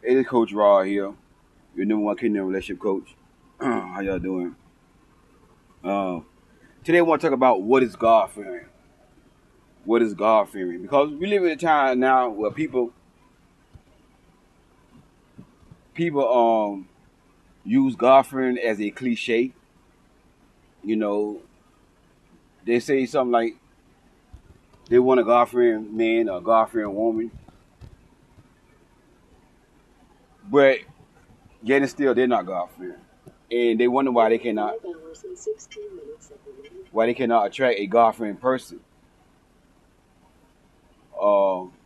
It is Coach Raw here, your number one kingdom relationship coach. How y'all doing? Uh, Today I want to talk about what is God fearing. What is God fearing? Because we live in a time now where people use God fearing as a cliche. You know, they say something like they want a God fearing man or a God fearing woman, but yet and still they're not God fearing, and they wonder why they cannot attract a God fearing person.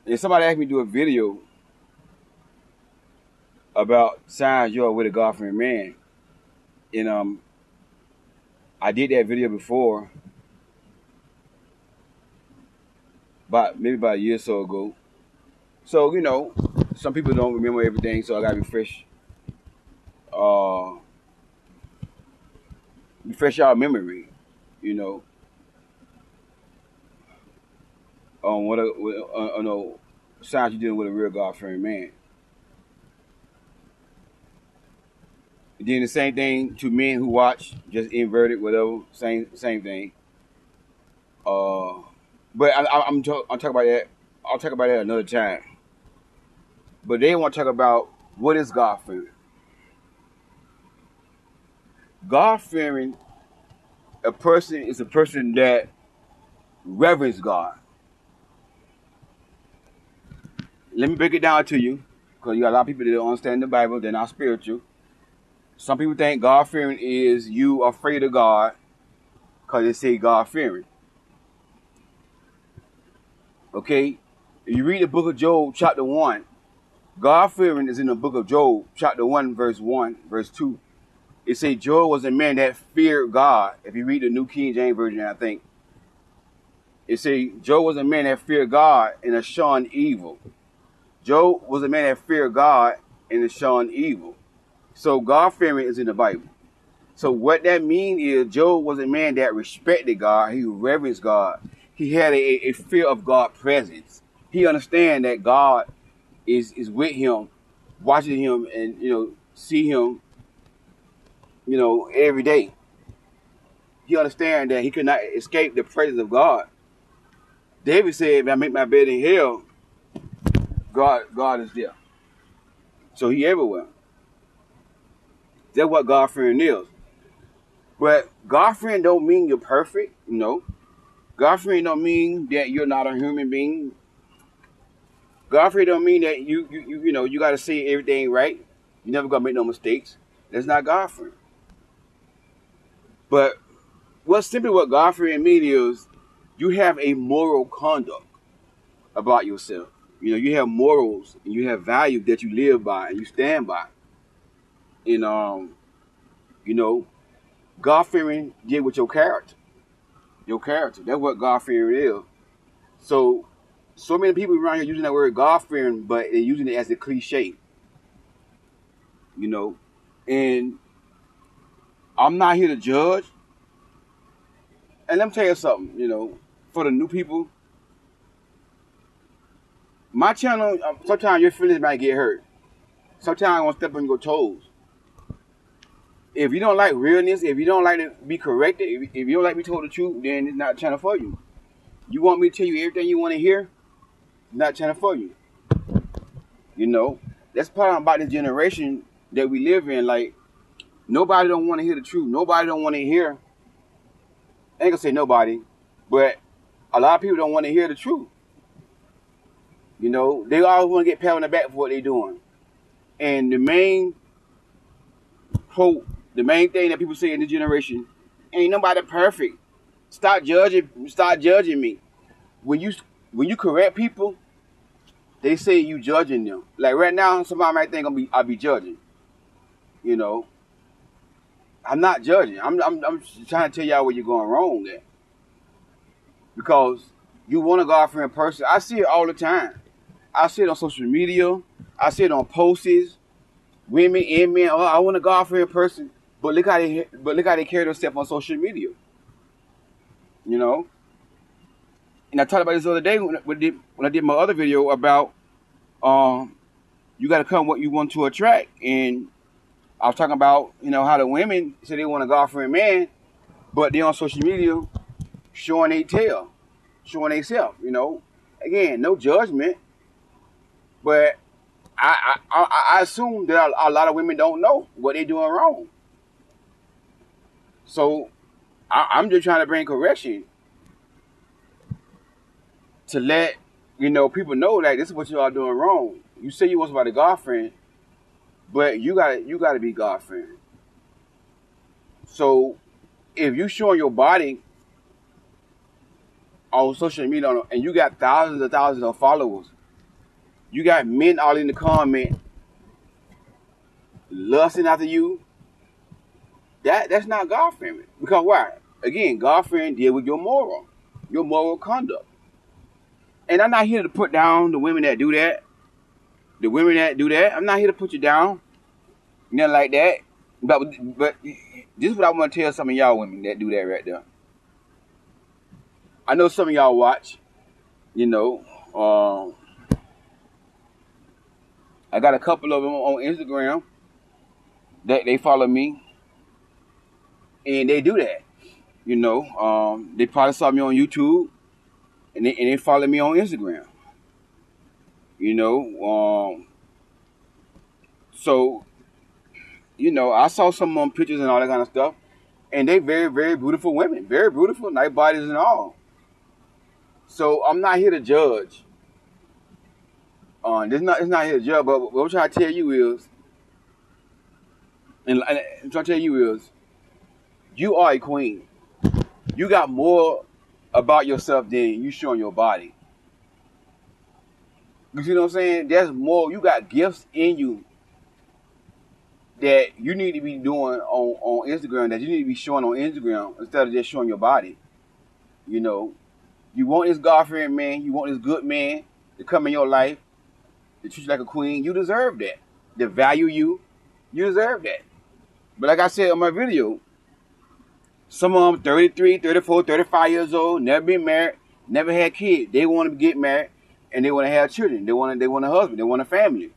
And somebody asked me to do a video about signs you're with a God fearing man, and I did that video before, maybe about a year or so ago. So some people don't remember everything, so I gotta uh, refresh our memory. You know, on what signs you're dealing with a real God fearing man. And then the same thing to men who watch, just inverted, whatever, same thing. But I'll talk about that. I'll talk about that another time. But they want to talk about what is God fearing. God fearing, a person is a person that reverence God. Let me break it down to you, because you got a lot of people that don't understand the Bible. They're not spiritual. Some people think God fearing is you afraid of God because they say God fearing. Okay? If you read the book of Job, chapter 1, God fearing is in the book of Job, chapter 1, verse 2. It says Job was a man that feared God. If you read the New King James Version, I think, it says Job was a man that feared God and shunned evil. Job was a man that feared God and shunned evil. So God fearing is in the Bible. So what that means is Job was a man that respected God. He reverenced God. He had a fear of God's presence. He understand that God is with him, watching him, and see him, every day. He understand that he could not escape the presence of God. David said, "If I make my bed in hell, God is there." So he everywhere. That's what God fearing is. But God fearing don't mean you're perfect. No. God fearing don't mean that you're not a human being. God fearing don't mean that you got to say everything right. You never gonna make no mistakes. That's not God fearing. But what God fearing means is you have a moral conduct about yourself. You have morals and you have values that you live by and you stand by. And God fearing deal with your character. Your character. That's what God fearing is. So many people around here using that word God fearing, but they're using it as a cliche. And I'm not here to judge. And let me tell you something, for the new people, my channel, sometimes your feelings might get hurt. Sometimes I want to step on your toes. If you don't like realness, if you don't like to be corrected, if you don't like to be told the truth, then it's not a channel for you. You want me to tell you everything you want to hear? It's not a channel for you. That's part about this generation that we live in. Like, nobody don't want to hear the truth. Nobody don't want to hear. I ain't gonna say nobody, but a lot of people don't want to hear the truth. They always want to get pat on the back for what they're doing. And the main thing that people say in this generation, ain't nobody perfect. Stop judging me. When you correct people, they say you judging them. Like right now, somebody might think I'll be judging. I'm not judging. I'm trying to tell y'all where you're going wrong at. Because you want a God-fearing person. I see it all the time. I see it on social media. I see it on posts. Women and men. Oh, I want a God-fearing person. But look how they carry themselves on social media. And I talked about this the other day when I did my other video about you got to come what you want to attract. And I was talking about, how the women say they want a God-fearing man, but they on social media showing they tail, showing they self. Again, no judgment, but I assume that a lot of women don't know what they're doing wrong. So I'm just trying to bring correction to let people know that this is what you are doing wrong. You say you want somebody God-fearing, but you gotta be God-fearing. So if you showing your body on social media and you got thousands and thousands of followers, you got men all in the comment lusting after you, that's not God-fearing. Because why? Again, God-fearing deal with your moral conduct. And I'm not here to put down the women that do that. The women that do that, I'm not here to put you down. Nothing like that. But this is what I want to tell some of y'all women that do that right there. I know some of y'all watch, I got a couple of them on Instagram that they follow me, and they do that. They probably saw me on YouTube, and they follow me on Instagram. So, I saw some on pictures and all that kind of stuff, and they very, very beautiful women, very beautiful, nice bodies and all. So I'm not here to judge. It's not here to judge, but what I'm trying to tell you is, you are a queen. You got more about yourself than you show on your body. You see what I'm saying? There's more. You got gifts in you that you need to be doing on Instagram, that you need to be showing on Instagram instead of just showing your body. You want this God-fearing man, you want this good man to come in your life, to treat you like a queen. You deserve that. To value you, you deserve that. But like I said on my video, some of them 33, 34, 35 years old, never been married, never had kids. They want to get married and they want to have children. They want a husband. They want a family.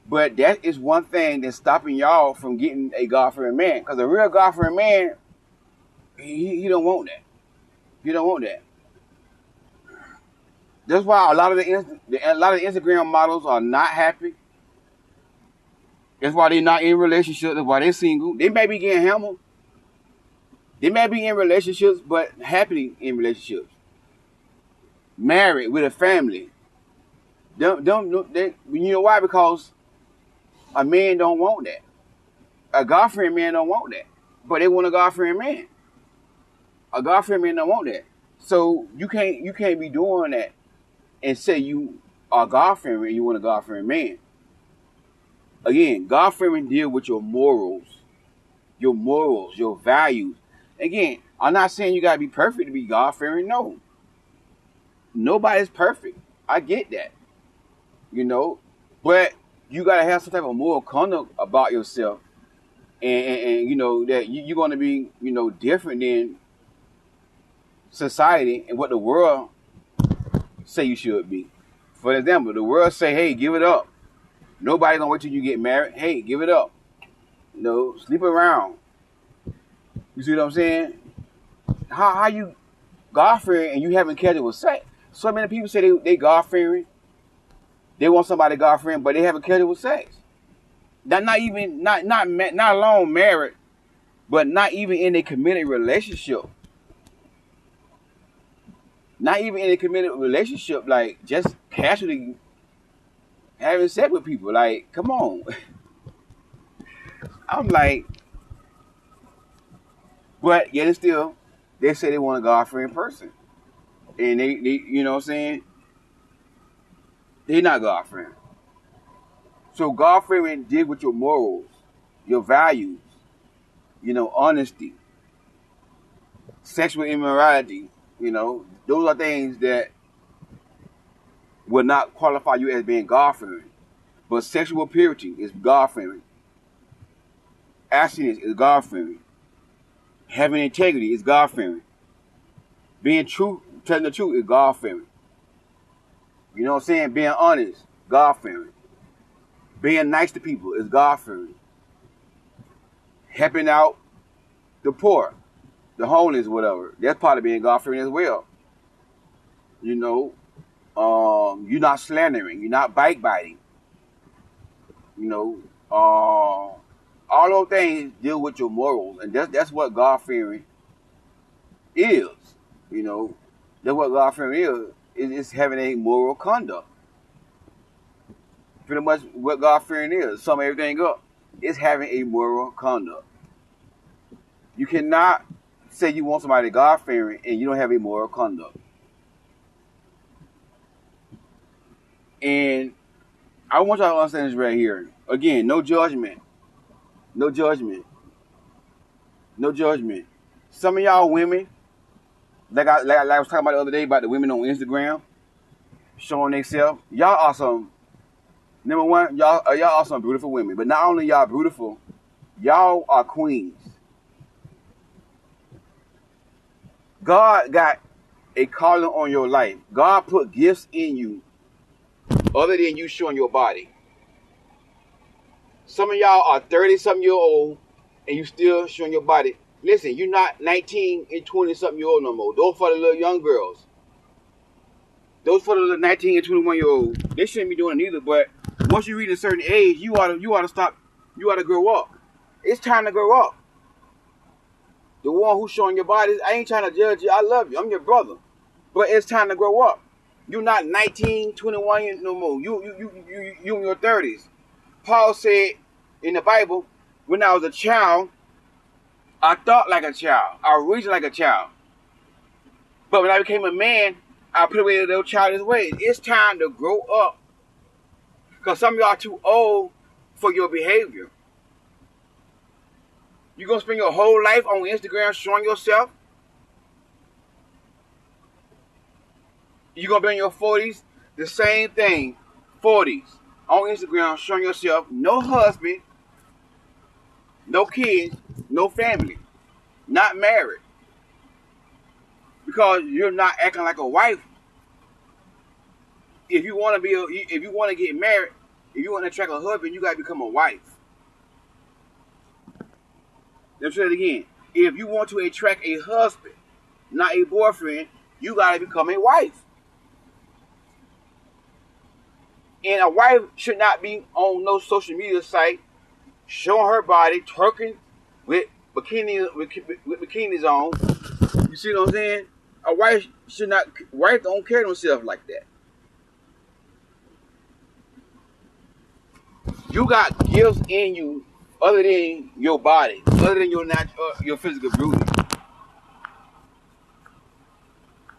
But that is one thing that's stopping y'all from getting a God-fearing man. Because a real God-fearing man, he don't want that. He don't want that. That's why a lot of the Instagram models are not happy. That's why they're not in relationships. That's why they're single. They may be getting hammered. They may be in relationships, but happy in relationships. Married with a family. You know why? Because a man don't want that. A God-fearing man don't want that. But they want a God-fearing man. A God-fearing man don't want that. So you can't be doing that and say you are God-fearing and you want a God-fearing man. Again, God-fearing deal with your morals, your values. Again, I'm not saying you gotta be perfect to be God-fearing. No. Nobody's perfect. I get that. But you gotta have some type of moral conduct about yourself, and that you're gonna be different than society and what the world say you should be. For example, the world say, "Hey, give it up. Nobody gonna wait till you get married. Hey, give it up. Sleep around." You see what I'm saying? How you God-fearing and you having casual sex? So many people say they God-fearing. They want somebody God-fearing, but they having casual sex. Not alone married, but not even in a committed relationship. Not even in a committed relationship, like just casually having sex with people. Like, come on. I'm like, but yet and still, they say they want a God-fearing person. And they you know what I'm saying? They're not God-fearing. So God-fearing deal with your morals, your values, honesty, sexual immorality. Those are things that will not qualify you as being God-fearing. But sexual purity is God-fearing. Abstinence is God-fearing. Having integrity is God-fearing. Being true, telling the truth is God-fearing. You know what I'm saying? Being honest, God-fearing. Being nice to people is God fearing. Helping out the poor, the homeless, whatever. That's part of being God fearing as well. You know, you're not slandering, you're not backbiting. You know, all those things deal with your morals, and that's what God fearing is. You know, that's what God fearing is having a moral conduct. Pretty much what God fearing is. Sum everything up. It's having a moral conduct. You cannot say you want somebody God fearing and you don't have a moral conduct. And I want y'all to understand this right here. Again, no judgment. No judgment. No judgment. Some of y'all women, like I was talking about the other day about the women on Instagram showing themselves. Y'all are some, number one, y'all are some beautiful women. But not only y'all beautiful, y'all are queens. God got a calling on your life. God put gifts in you other than you showing your body. Some of y'all are 30-something-year-old and you still showing your body. Listen, you're not 19 and 20-something-year-old no more. Those for the little young girls. Those for the little 19 and 21-year-old. They shouldn't be doing it either. But once you reach a certain age, you ought to stop. You ought to grow up. It's time to grow up. The one who's showing your body, I ain't trying to judge you. I love you. I'm your brother. But it's time to grow up. You're not 19, 21 no more. You in your 30s. Paul said in the Bible, when I was a child, I thought like a child. I reasoned like a child. But when I became a man, I put away those childish ways. It's time to grow up. Because some of y'all are too old for your behavior. You gonna spend your whole life on Instagram showing yourself? You gonna be in your 40s? The same thing. 40s. On Instagram showing yourself. No husband. No kids. No family. Not married. Because you're not acting like a wife. If you want to get married, if you want to attract a husband, you gotta become a wife. Let me say it again. If you want to attract a husband, not a boyfriend, you gotta become a wife. And a wife should not be on no social media site showing her body, twerking with bikinis on. You see what I'm saying? A wife should not. Wife don't carry themselves like that. You got gifts in you other than your body, other than your physical beauty.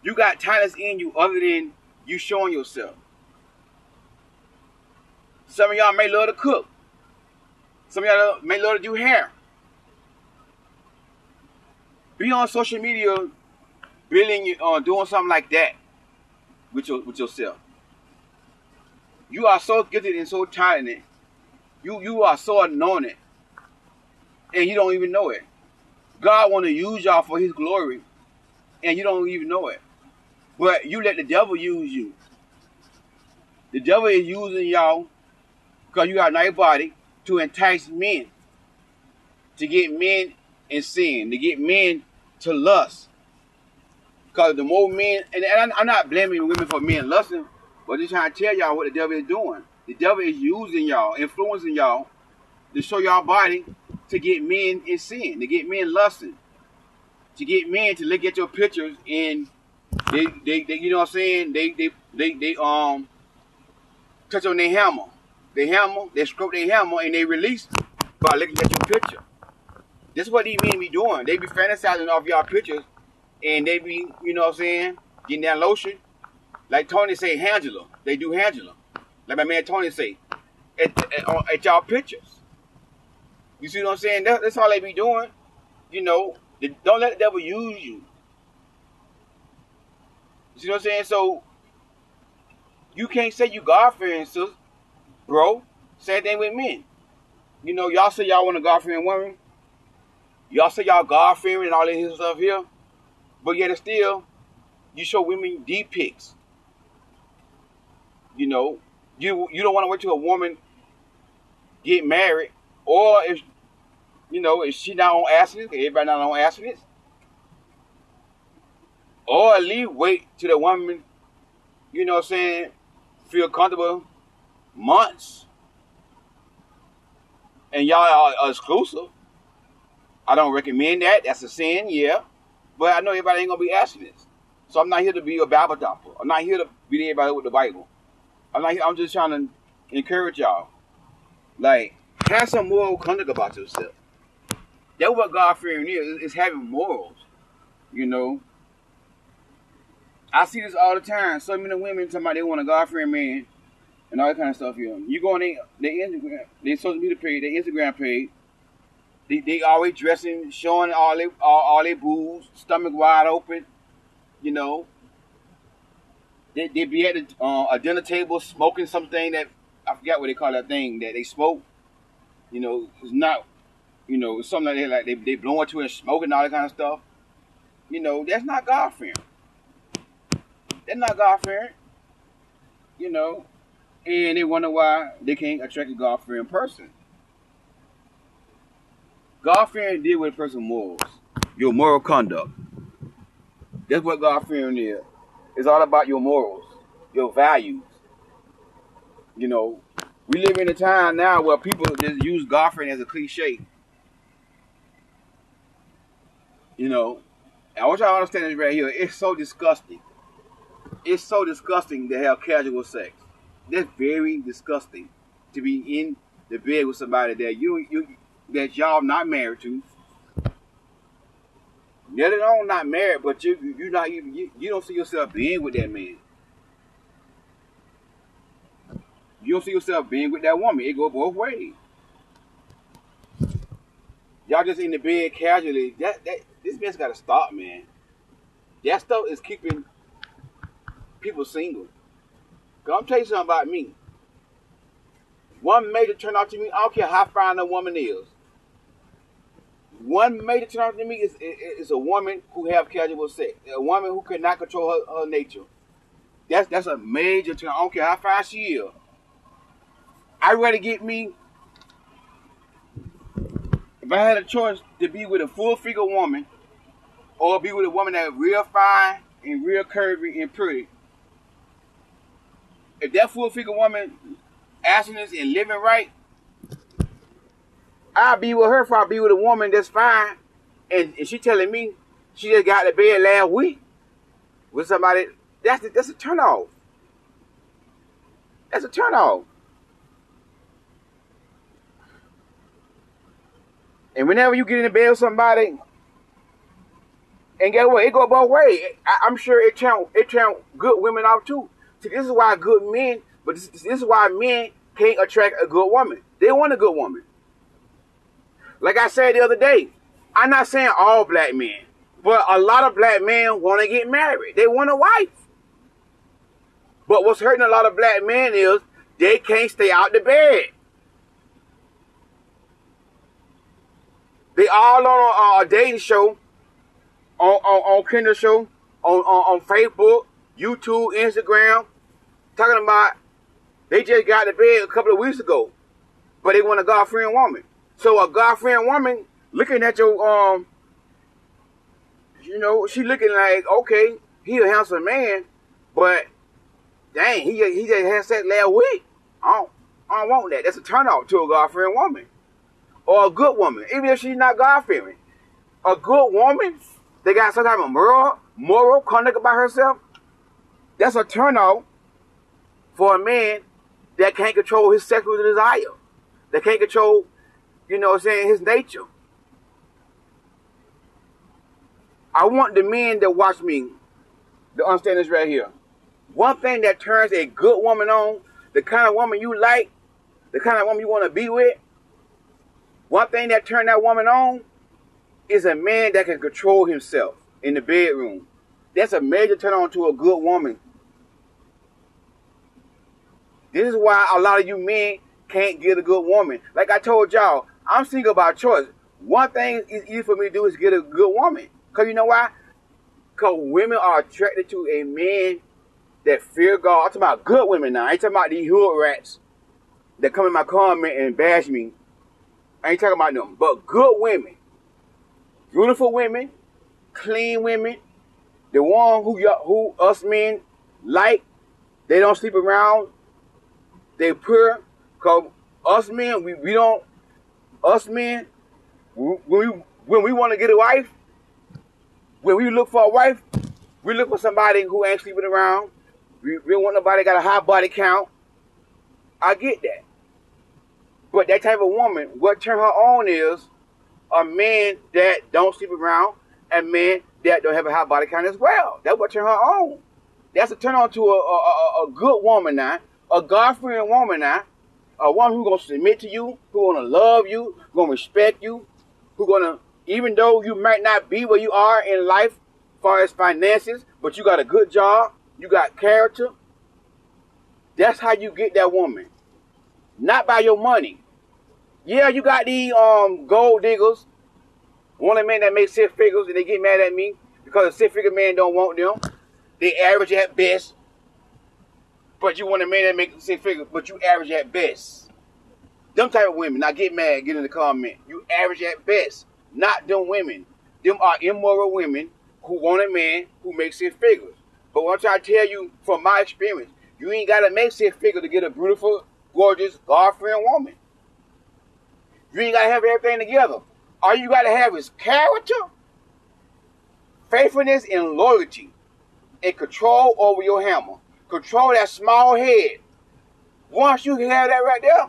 You got talents in you other than you showing yourself. Some of y'all may love to cook. Some of y'all may love to do hair. Be on social media, doing something like that with yourself. You are so gifted and so talented. You are so anointed, and you don't even know it. God want to use y'all for His glory, and you don't even know it. But you let the devil use you. The devil is using y'all because you got a nice body to entice men, to get men in sin, to get men to lust. Because the more men, and I'm not blaming women for men lusting, but just trying to tell y'all what the devil is doing. The devil is using y'all, influencing y'all to show y'all body to get men in sin, to get men lusting, to get men to look at your pictures and they you know what I'm saying? They touch on their hammer. They stroke their hammer and they release by looking at your picture. This is what these men be doing. They be fantasizing off y'all pictures and they be, you know what I'm saying, getting that lotion. Like Tony say, Angela. They do Angela. Like my man Tony say, at y'all pictures. You see what I'm saying? That's all they be doing. You know, don't let the devil use you. You see what I'm saying? So, you can't say you God-fearing, sis, bro. Same thing with men. You know, y'all say y'all want a God-fearing woman. Y'all say y'all God-fearing and all this stuff here. But yet still, you show women deep pics. You know, you don't want to wait till a woman get married, or if she not on abstinence, everybody not on abstinence, or at least wait till the woman, feel comfortable months, and y'all are exclusive. I don't recommend that. That's a sin, yeah. But I know everybody ain't gonna be abstinence. So I'm not here to be a Bible thumper. I'm not here to beat everybody with the Bible. I'm just trying to encourage y'all. Like, have some moral conduct about yourself. That's what God-fearing is having morals. I see this all the time. So many women talking about they want a God-fearing man and all that kind of stuff here. You go on their Instagram, their social media page, their Instagram page, they always dressing, showing all their boobs, stomach wide open, They be at a dinner table smoking something that, I forgot what they call that thing that they smoke. It's not, it's something like they blow into it and smoking and all that kind of stuff. That's not God-fearing. That's not God-fearing. And they wonder why they can't attract a God-fearing person. God-fearing deal with a person's morals, your moral conduct. That's what God-fearing is. It's all about your morals, your values. We live in a time now where people just use God-fearing as a cliche. I want y'all to understand this right here. It's so disgusting. It's so disgusting to have casual sex. That's very disgusting to be in the bed with somebody that that y'all not married to. Let alone not married, but you don't see yourself being with that man. You don't see yourself being with that woman. It go both ways. Y'all just in the bed casually. This mess gotta stop, man. That stuff is keeping people single. Cause I'm tell you something about me. One major turn off to me, I don't care how fine a woman is. One major turn off to me is a woman who have casual sex. A woman who cannot control her nature. That's a major turn. I don't care how fine she is. I'd rather get me, if I had a choice to be with a full figure woman or be with a woman that's real fine and real curvy and pretty. If that full figure woman abstinence and living right, I'll be with her if I be with a woman that's fine and she telling me she just got to bed last week with somebody. That's a turn off. That's a turn off. And whenever you get in the bed with somebody, and guess what? It go both ways. I'm sure it turn good women off too. See, this is why good men, but this is why men can't attract a good woman. They want a good woman. Like I said the other day, I'm not saying all black men, but a lot of black men want to get married. They want a wife. But what's hurting a lot of black men is they can't stay out the bed. They all on a dating show, on Kindle show, on Facebook, YouTube, Instagram, talking about they just got to bed a couple of weeks ago, but they want a God-fearing woman. So a God-fearing woman looking at your, she looking like, okay, he a handsome man, but dang, he just had sex last week. I don't want that. That's a turn off to a God-fearing woman. Or a good woman, even if she's not God-fearing. A good woman, they got some type of moral conduct about herself. That's a turn off for a man that can't control his sexual desire. That can't control, his nature. I want the men that watch me to understand this right here. One thing that turns a good woman on, the kind of woman you like, the kind of woman you want to be with, one thing that turns that woman on is a man that can control himself in the bedroom. That's a major turn on to a good woman. This is why a lot of you men can't get a good woman. Like I told y'all, I'm single by choice. One thing is easy for me to do is get a good woman. Because you know why? Because women are attracted to a man that fear God. I'm talking about good women now. I ain't talking about these hood rats that come in my comment and bash me, I ain't talking about them, but good women, beautiful women, clean women, the one who us men like. They don't sleep around. They pure. Cause us men, we don't. Us men, when we want to get a wife, when we look for a wife, we look for somebody who ain't sleeping around. We don't want nobody that got a high body count. I get that. But that type of woman, what turn her on is a man that don't sleep around and men that don't have a high body count as well. That's what turn her on. That's a turn on to a good woman now, a God-fearing woman now, a woman who's going to submit to you, who's going to love you, who's going to respect you, who's going to, even though you might not be where you are in life as far as finances, but you got a good job, you got character. That's how you get that woman. Not by your money. Yeah, you got these gold diggers, one of the men that make six figures, and they get mad at me because a six-figure man don't want them. They average at best. But you want a man that makes six figures, but you average at best. Them type of women, now get mad, get in the comment. You average at best. Not them women. Them are immoral women who want a man who makes six figures. But what I tell you from my experience, you ain't got to make six figures to get a beautiful, gorgeous, God-fearing woman. You ain't got to have everything together. All you got to have is character, faithfulness, and loyalty. And control over your hammer. Control that small head. Once you have that right there,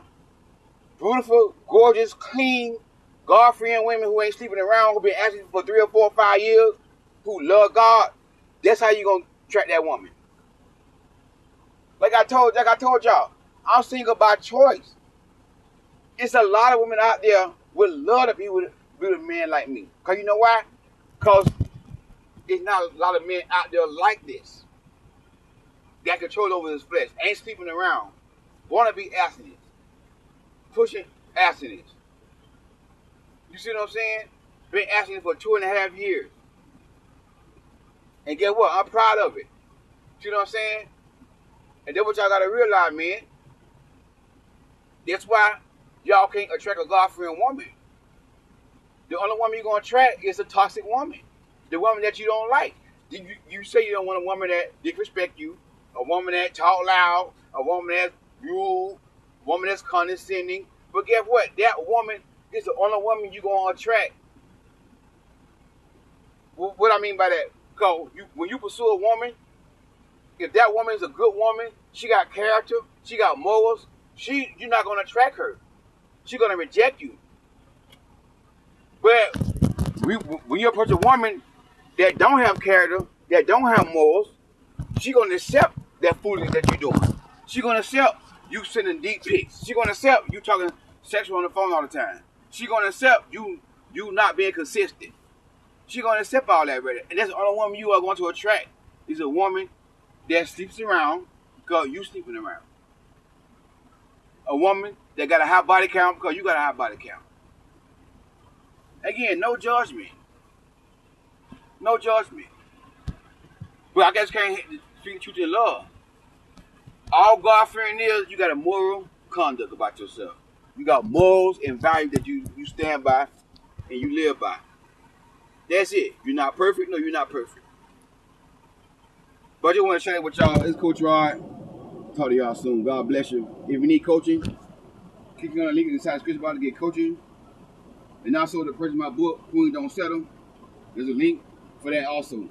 beautiful, gorgeous, clean, God-fearing women who ain't sleeping around, who been asking for 3 or 4 or 5 years, who love God, that's how you gonna attract that woman. Like I told y'all, I'm single by choice. It's a lot of women out there would love to be with a man like me. Cause you know why? Cause there's not a lot of men out there like this. Got control over his flesh. Ain't sleeping around. Want to be abstinent. Pushing abstinence. You see what I'm saying? Been abstinent for 2.5 years. And guess what? I'm proud of it. See what I'm saying? And then what y'all got to realize, man. That's why y'all can't attract a God-fearing woman. The only woman you're going to attract is a toxic woman. The woman that you don't like. You say you don't want a woman that disrespect you, a woman that talk loud, a woman that's rude, a woman that's condescending. But guess what? That woman is the only woman you're going to attract. What I mean by that? Because when you pursue a woman, if that woman is a good woman, she got character, she got morals, you're not going to attract her. She's going to reject you. But when you approach a woman that don't have character, that don't have morals, she gonna accept that foolishness that you're doing. She gonna accept you sending deep pics. She gonna accept you talking sexual on the phone all the time. She gonna accept you not being consistent. She gonna accept all that, brother. And that's the only woman you are going to attract is a woman that sleeps around because you sleeping around. A woman that got a high body count because you got a high body count. Again, no judgment. No judgment. But I guess can't speak the truth in love. All God-fearing is you got a moral conduct about yourself. You got morals and values that you stand by and you live by. That's it. You're not perfect. No, you're not perfect. But I just want to share it with y'all. It's Coach Rod. Talk to y'all soon. God bless you. If you need coaching, click on the link in the description about to get coaching. And also to purchase my book, Queens Don't Settle. There's a link for that also.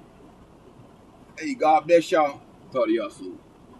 Hey, God bless y'all. Talk to y'all soon.